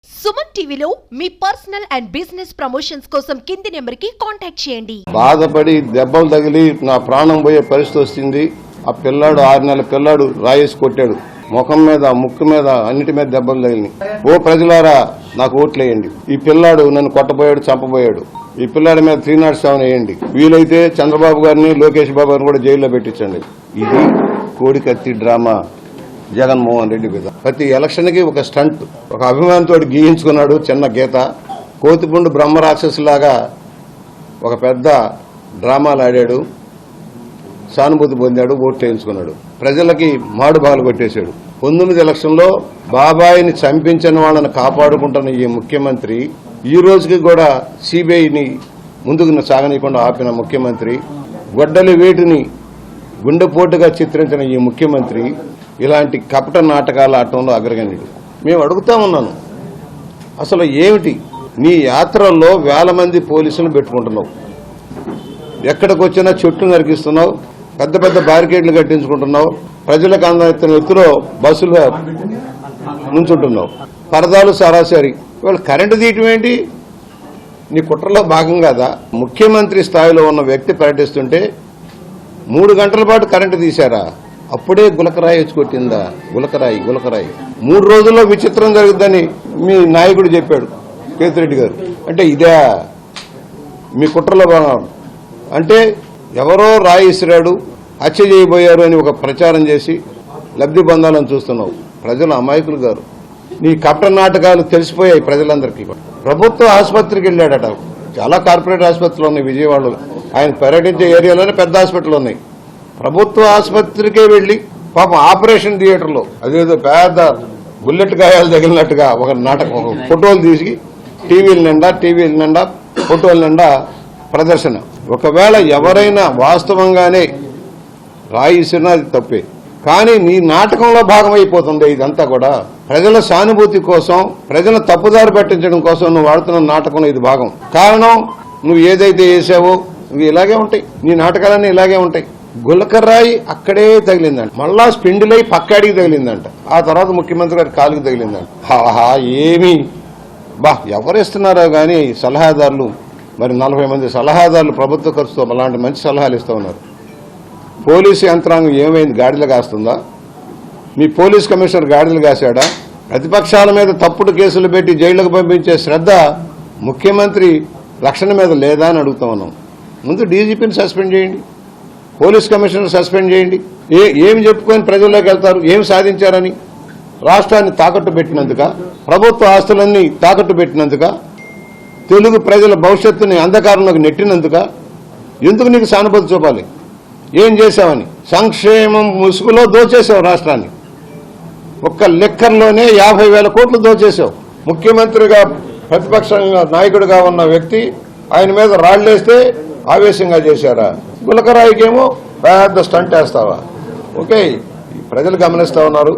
సుమన్ టీవీలో మీ personal and business promotions కోసం కింది నెంబర్కి కాంటాక్ట్ చేయండి. బాధపడి దెబ్బలు తగిలి నా ప్రాణం పోయే పరిస్థితి వచ్చింది. ఆ పిల్లాడు 6 నెలల పిల్లాడు రాయేసి కొట్టాడు. ముఖం మీద, ముక్కు మీద, అన్నిటి మీద దెబ్బలు తగిలినాయి. ఓ ప్రజలారా, నాకు ఓట్లేయండి. ఈ పిల్లాడు నన్ను కొట్టబోయాడు, చంపబోయాడు. ఈ పిల్లాడి మీద 307 వేయండి. వీలైతే చంద్రబాబు గారిని, లోకేష్ బాబు గారిని కూడా జైల్లో పెట్టించండి. ఇది కోడికత్తి డ్రామా జగన్మోహన్ రెడ్డి మీద. ప్రతి ఎలక్షన్ కి ఒక స్టంట్, ఒక అభిమానంతో గీయించుకున్నాడు. చిన్న గీత కోతిపుండు బ్రహ్మరాక్షసులాగా ఒక పెద్ద డ్రామాలు ఆడాడు. సానుభూతి పొందాడు, ఓట్లు వేయించుకున్నాడు. ప్రజలకి మాడు బాలు కొట్టేశాడు. 19 ఎలక్షన్లో బాబాయిని చంపించిన వాళ్ళని కాపాడుకుంటున్న ఈ ముఖ్యమంత్రి, ఈ రోజుకి కూడా సిబిఐని ముందుకు సాగనీయకుండా ఆపిన ముఖ్యమంత్రి, గొడ్డలి వేటిని గుండెపోటుగా చిత్రించిన ఈ ముఖ్యమంత్రి ఇలాంటి కపట నాటకాల ఆటంలో అగ్రగణ్యుడు. మేము అడుగుతా ఉన్నాను, అసలు ఏమిటి నీ యాత్రల్లో వేల మంది పోలీసులు పెట్టుకుంటున్నావు, ఎక్కడికి వచ్చినా చెట్లు నరికిస్తున్నావు, పెద్ద పెద్ద బారికేడ్లు కట్టించుకుంటున్నావు, ప్రజలకు అందరిన ఎత్తులో బస్సులు నుంచుంటున్నావు, పరదాలు సరాసరి. వాళ్ళు కరెంటు తీయటం ఏంటి? నీ కుట్రలో భాగం కాదా? ముఖ్యమంత్రి స్థాయిలో ఉన్న వ్యక్తి పర్యటిస్తుంటే 3 గంటల పాటు కరెంటు తీశారా? అప్పుడే గులకరాయి వచ్చి కొట్టిందా? గులకరాయి 3 రోజుల్లో విచిత్రం జరుగుద్దని మీ నాయకుడు చెప్పాడు, కేతిరెడ్డి గారు. అంటే ఇదే మీ కుట్రలో భాగం? అంటే ఎవరో రాయి ఇసిరాడు, హత్య చేయబోయారు అని ఒక ప్రచారం చేసి లబ్ధి పొందాలని చూస్తున్నావు. ప్రజలు అమాయకులు గారు. నీ కపట నాటకాలు తెలిసిపోయాయి ప్రజలందరికీ. ప్రభుత్వ ఆసుపత్రికి వెళ్ళాడట. చాలా కార్పొరేట్ ఆసుపత్రులు ఉన్నాయి విజయవాడలో. ఆయన పర్యటించే ఏరియాలోనే పెద్ద హాస్పిటల్ ఉన్నాయి. ప్రభుత్వ ఆసుపత్రికే వెళ్లి పాపం ఆపరేషన్ థియేటర్లో అదేదో పెద్ద బుల్లెట్ గాయాలు తగిలినట్టుగా ఒక నాటకం, ఫోటోలు తీసి టీవీల నిండా ఫోటోల నిండా ప్రదర్శన. ఒకవేళ ఎవరైనా వాస్తవంగానే రాయిసినా అది తప్పే, కానీ నీ నాటకంలో భాగమైపోతుంది ఇదంతా కూడా. ప్రజల సానుభూతి కోసం, ప్రజలను తప్పుదారి పట్టించడం కోసం నువ్వు వాడుతున్న నాటకంలో ఇది భాగం. కారణం, నువ్వు ఏదైతే వేసావో ఇవి ఇలాగే ఉంటాయి, నీ నాటకాలన్నీ ఇలాగే ఉంటాయి. గులకర్రాయి అక్కడే తగిలిందంట, మళ్ళా స్పిండిలై పక్కాడికి తగిలిందంట, ఆ తర్వాత ముఖ్యమంత్రి గారి కాలుకి తగిలిందంట. హాహా, ఏమి ఎవరిస్తున్నారో గాని సలహాదారులు. మరి 40 మంది సలహాదారులు ప్రభుత్వ ఖర్చుతో అలాంటి మంచి సలహాలు ఇస్తూ ఉన్నారు. పోలీసు యంత్రాంగం ఏమైంది? గాడిలు కాస్తుందా? మీ పోలీస్ కమిషనర్ గాడిలు కాశాడా? ప్రతిపక్షాల మీద తప్పుడు కేసులు పెట్టి జైళ్లకు పంపించే శ్రద్ధ ముఖ్యమంత్రి రక్షణ మీద లేదా అని అడుగుతా ఉన్నాం. ముందు డీజీపీని సస్పెండ్ చేయండి, పోలీస్ కమిషనర్ సస్పెండ్ చేయండి. ఏమి చెప్పుకొని ప్రజల్లోకి వెళ్తారు? ఏమి సాధించారని? రాష్ట్రాన్ని తాకట్టు పెట్టినందుక, ప్రభుత్వ ఆస్తులన్నీ తాకట్టు పెట్టినందుక, తెలుగు ప్రజల భవిష్యత్తుని అంధకారంలోకి నెట్టినందుక, ఎందుకు నీకు సానుభూతి చూపాలి? ఏం చేశావని? సంక్షేమం ముసుగులో దోచేసావు రాష్ట్రాన్ని. ఒక్క లెక్కర్లోనే 50,000 కోట్లు దోచేసావు. ముఖ్యమంత్రిగా, ప్రతిపక్షంగా నాయకుడిగా ఉన్న వ్యక్తి, ఆయన మీద రాళ్లేస్తే ఆవేశంగా చేశారా? గులకరాయికేమో పెద్ద స్టంట్ వేస్తావా? ఓకే, ప్రజలు గమనిస్తా ఉన్నారు.